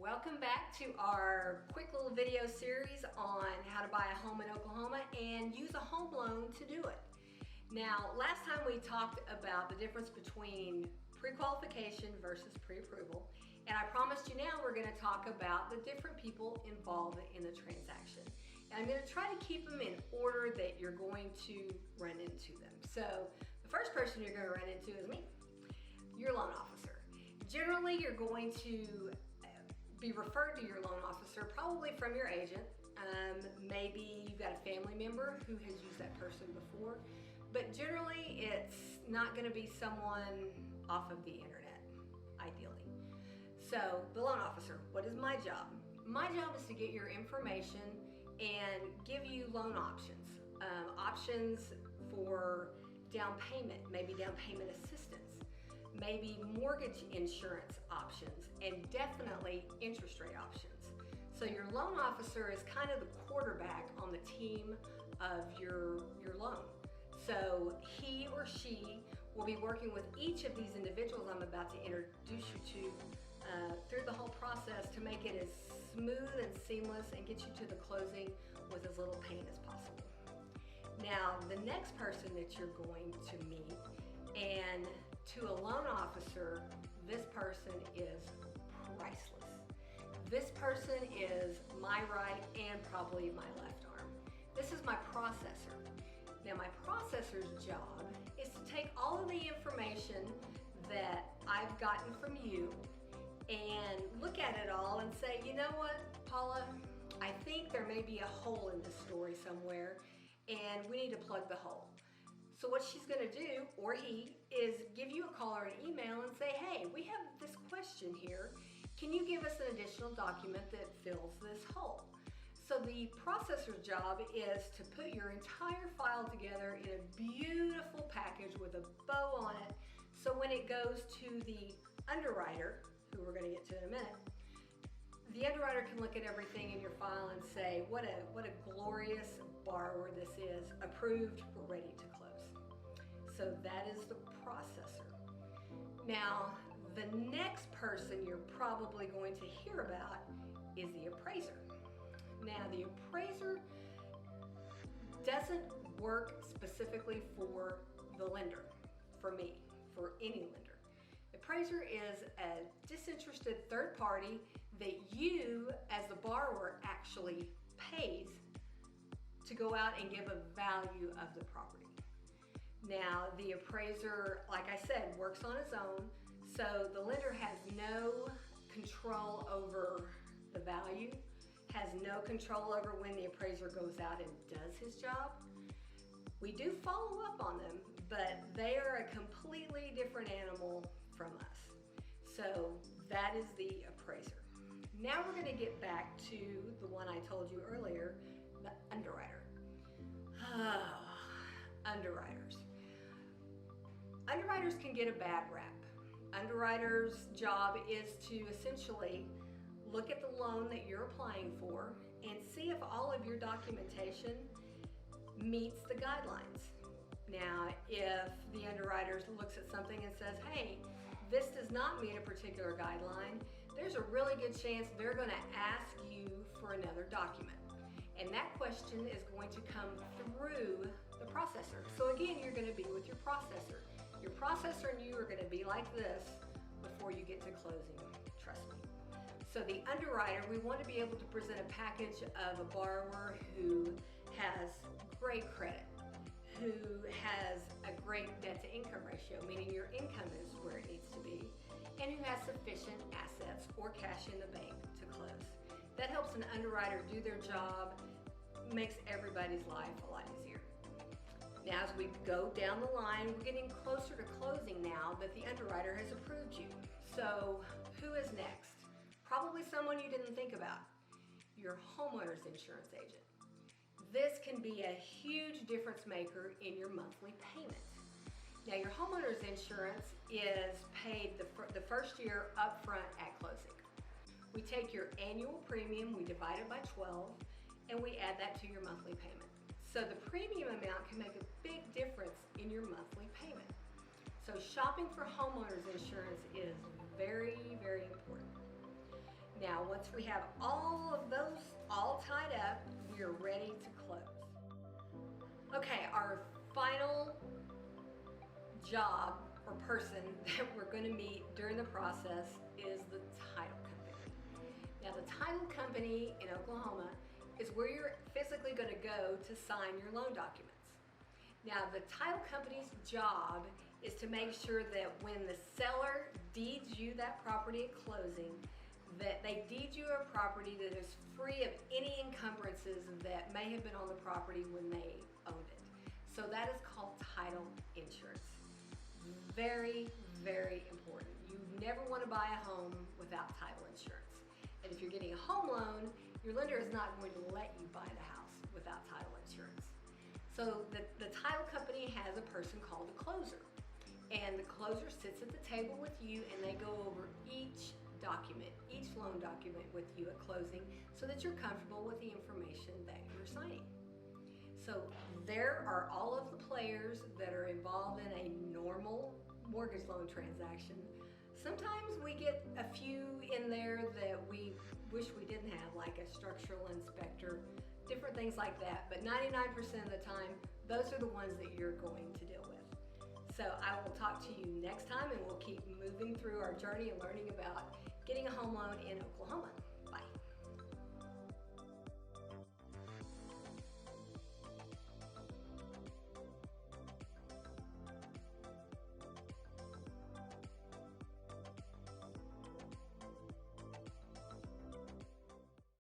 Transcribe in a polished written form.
Welcome back to our quick little video series on how to buy a home in Oklahoma and use a home loan to do it. Now, last time we talked about the difference between pre-qualification versus pre-approval, and I promised you now we're going to talk about the different people involved in the transaction. And I'm going to try to keep them in order that you're going to run into them. So the first person you're going to run into is me, your loan officer. Generally, you're going to be referred to your loan officer probably from your agent. Maybe you've got a family member who has used that person before, but generally it's not going to be someone off of the internet, ideally. So the loan officer, what is my job? My job is to get your information and give you loan options. Options for down payment, maybe down payment assistance, maybe mortgage insurance options, and definitely interest rate options. So your loan officer is kind of the quarterback on the team of your loan. So he or she will be working with each of these individuals I'm about to introduce you to through the whole process to make it as smooth and seamless and get you to the closing with as little pain as possible. Now, the next person that you're going to meet, and to a loan officer, this person is priceless. This person is my right and probably my left arm. This is my processor. Now, my processor's job is to take all of the information that I've gotten from you and look at it all and say, you know what, Paula, I think there may be a hole in this story somewhere and we need to plug the hole. So what she's going to do, or he, is give you a call or an email and say, hey, we have this question here. Can you give us an additional document that fills this hole? So the processor's job is to put your entire file together in a beautiful package with a bow on it. So when it goes to the underwriter, who we're going to get to in a minute, the underwriter can look at everything in your file and say, what a glorious borrower this is. Approved, we're ready to close. So that is the processor. Now, the next person you're probably going to hear about is the appraiser. Now, the appraiser doesn't work specifically for the lender, for me, for any lender. The appraiser is a disinterested third party that you, as the borrower, actually pays to go out and give a value of the property. Now, the appraiser, like I said, works on his own, so the lender has no control over the value, has no control over when the appraiser goes out and does his job. We do follow up on them, but they are a completely different animal from us. So that is the appraiser. Now we're going to get back to the one I told you earlier, the underwriter. Underwriters. Underwriters can get a bad rap. Underwriters' job is to essentially look at the loan that you're applying for and see if all of your documentation meets the guidelines. Now, if the underwriter looks at something and says, hey, this does not meet a particular guideline, there's a really good chance they're going to ask you for another document. And that question is going to come through the processor. So again, you're going to be with your processor. Your processor and you are going to be like this before you get to closing, trust me. So the underwriter, we want to be able to present a package of a borrower who has great credit, who has a great debt-to-income ratio, meaning your income is where it needs to be, and who has sufficient assets or cash in the bank to close. That helps an underwriter do their job, makes everybody's life a lot easier. Now, as we go down the line, we're getting closer to closing now that the underwriter has approved you. So who is next? Probably someone you didn't think about, your homeowner's insurance agent. This can be a huge difference maker in your monthly payment. Now, your homeowner's insurance is paid the first year upfront at closing. We take your annual premium, we divide it by 12, and we add that to your monthly payment. So the premium amount can make a big difference in your monthly payment. So shopping for homeowner's insurance is very, very important. Now, once we have all of those all tied up, we are ready to close. Okay, our final job or person that we're going to meet during the process is the title company. Now, the title company in Oklahoma is where you're physically going to go to sign your loan documents. Now, the title company's job is to make sure that when the seller deeds you that property at closing, that they deed you a property that is free of any encumbrances that may have been on the property when they owned it. So that is called title insurance. Very, very important. You never want to buy a home without title insurance. And if you're getting a home loan, your lender is not going to let you buy the house without title insurance. So the title company has a person called a closer. And the closer sits at the table with you and they go over each document, each loan document with you at closing so that you're comfortable with the information that you're signing. So there are all of the players that are involved in a normal mortgage loan transaction. Sometimes we get a few in there that we wish we didn't have, like a structural inspector, different things like that. But 99% of the time, those are the ones that you're going to deal with. So I will talk to you next time and we'll keep moving through our journey and learning about getting a home loan in Oklahoma.